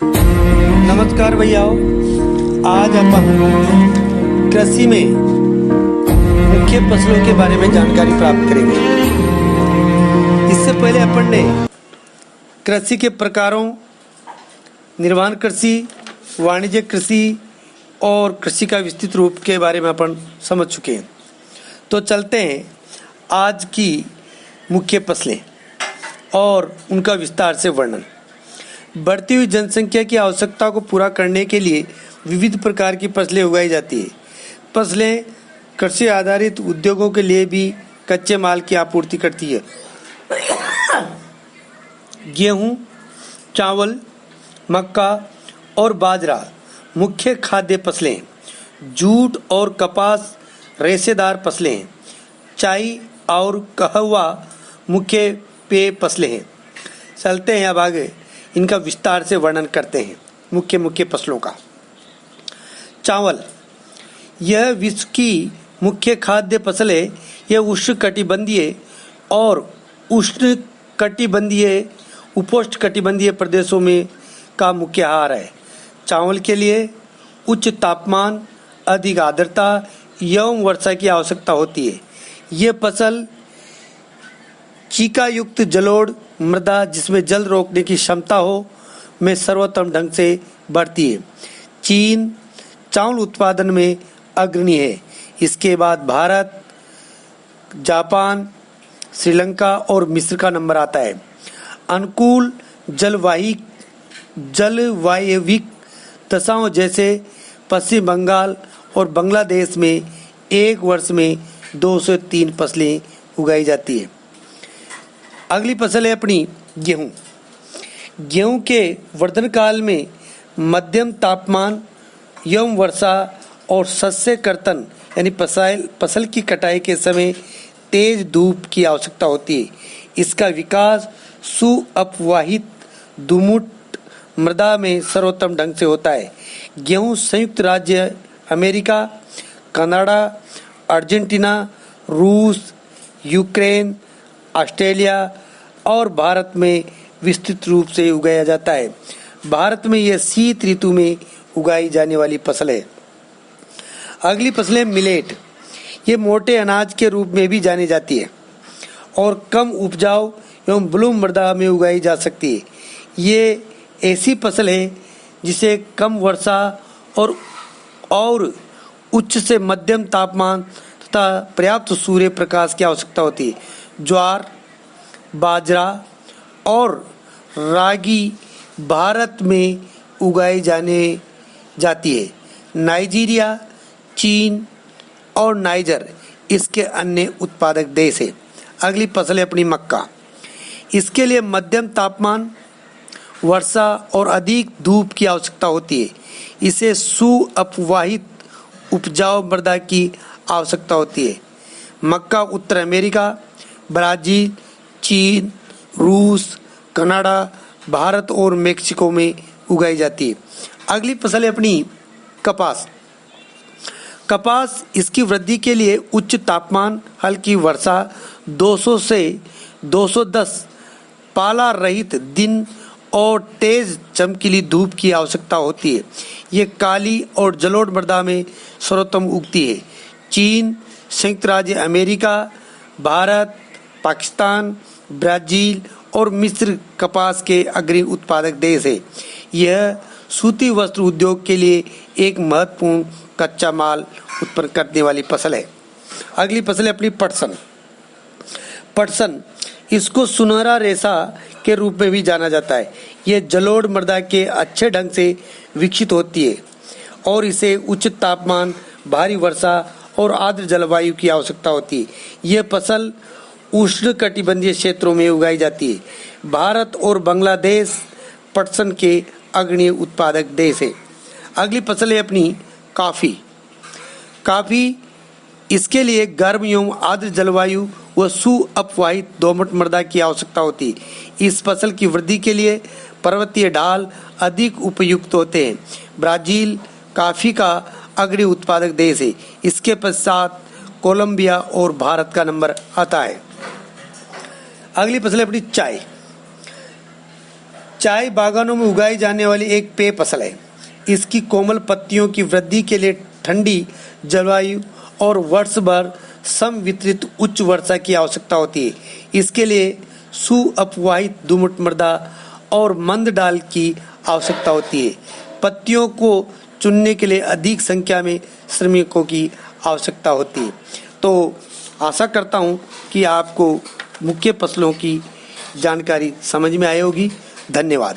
नमस्कार भैयाओ, आज अपन कृषि में मुख्य फसलों के बारे में जानकारी प्राप्त करेंगे। इससे पहले अपन ने कृषि के प्रकारों, निर्माण कृषि, वाणिज्य कृषि और कृषि का विस्तृत रूप के बारे में अपन समझ चुके हैं। तो चलते हैं आज की मुख्य फसलें और उनका विस्तार से वर्णन। बढ़ती हुई जनसंख्या की आवश्यकता को पूरा करने के लिए विविध प्रकार की फसलें उगाई जाती है। फसलें कृषि आधारित उद्योगों के लिए भी कच्चे माल की आपूर्ति करती है। गेहूं, चावल, मक्का और बाजरा मुख्य खाद्य फसलें। जूट और कपास रेशेदार फसलें हैं। चाय और कहवा मुख्य पेय फसलें हैं। चलते हैं अब आगे, इनका विस्तार से वर्णन करते हैं। मुख्य फसलों का चावल, यह विश्व की मुख्य खाद्य फसल है। यह उष्णकटिबंधीय और उपोष्णकटिबंधीय प्रदेशों में का मुख्य आहार है। चावल के लिए उच्च तापमान, अधिक आर्द्रता एवं वर्षा की आवश्यकता होती है। यह फसल चीका युक्त जलोढ़ मृदा, जिसमें जल रोकने की क्षमता हो, में सर्वोत्तम ढंग से बढ़ती है। चीन चावल उत्पादन में अग्रणी है। इसके बाद भारत, जापान, श्रीलंका और मिस्र का नंबर आता है। अनुकूल जलवायविक दशाओं जैसे पश्चिम बंगाल और बांग्लादेश में एक वर्ष में 2 से 3 फसलें उगाई जाती है। अगली फसल है अपनी गेहूं। गेहूं के वर्धन काल में मध्यम तापमान एवं वर्षा और शस्य कर्तन यानी फसल की कटाई के समय तेज धूप की आवश्यकता होती है। इसका विकास सुअपवाहित दुमुट मृदा में सर्वोत्तम ढंग से होता है। गेहूं संयुक्त राज्य अमेरिका, कनाडा, अर्जेंटीना, रूस, यूक्रेन, ऑस्ट्रेलिया और भारत में विस्तृत रूप से उगाया जाता है। भारत में यह शीत ऋतु में उगाई जाने वाली फसल है। अगली फसल है मिलेट। ये मोटे अनाज के रूप में भी जानी जाती है और कम उपजाऊ एवं बलुई मृदा में उगाई जा सकती है। ये ऐसी फसल है जिसे कम वर्षा और उच्च से मध्यम तापमान तथा पर्याप्त सूर्य प्रकाश की आवश्यकता होती है। ज्वार, बाजरा और रागी भारत में उगाई जाती है। नाइजीरिया, चीन और नाइजर इसके अन्य उत्पादक देश है। अगली फसल है अपनी मक्का। इसके लिए मध्यम तापमान, वर्षा और अधिक धूप की आवश्यकता होती है। इसे सुअपवाहित उपजाऊ मृदा की आवश्यकता होती है। मक्का उत्तर अमेरिका, ब्राजील, चीन, रूस, कनाडा, भारत और मेक्सिको में उगाई जाती है। अगली फसल है अपनी कपास। कपास इसकी वृद्धि के लिए उच्च तापमान, हल्की वर्षा, 200 से 210 पाला रहित दिन और तेज चमकीली धूप की आवश्यकता होती है। ये काली और जलोढ़ मृदा में सर्वोत्तम उगती है। चीन, संयुक्त राज्य अमेरिका, भारत, पाकिस्तान, ब्राजील और मिस्र कपास के अग्रणी उत्पादक देश है। यह सूती वस्त्र उद्योग के लिए एक महत्वपूर्ण कच्चा माल उत्पन्न करने वाली फसल है। अगली फसल है अपनी पटसन। पटसन इसको सुनहरा रेशा के रूप में भी जाना जाता है। यह जलोढ़ मृदा के अच्छे ढंग से विकसित होती है और इसे उच्च तापमान, भारी वर्षा और आर्द्र जलवायु की आवश्यकता होती है। यह फसल उष्णकटिबंधीय क्षेत्रों में उगाई जाती है। भारत और बांग्लादेश पटसन के अग्रणी उत्पादक देश है। अगली फसल है अपनी कॉफी। कॉफी इसके लिए गर्म एवं आर्द्र जलवायु व सुअपवाहित दोमट मृदा की आवश्यकता होती है। इस फसल की वृद्धि के लिए पर्वतीय ढाल अधिक उपयुक्त होते हैं। ब्राजील कॉफी का अग्रणी उत्पादक देश है। इसके पश्चात कोलंबिया और भारत का नंबर आता है। अगली फसल है अपनी चाय। चाय बागानों में उगाई जाने वाली एक पेय फसल है। इसकी कोमल पत्तियों की वृद्धि के लिए ठंडी जलवायु और वर्ष भर समवितरित उच्च वर्षा की आवश्यकता होती है। इसके लिए सुअपवाहित दोमट मृदा और मंद डाल की आवश्यकता होती है। पत्तियों को चुनने के लिए अधिक संख्या में श्रमिकों की आवश्यकता होती है। तो आशा करता हूँ कि आपको मुख्य फसलों की जानकारी समझ में आई होगी। धन्यवाद।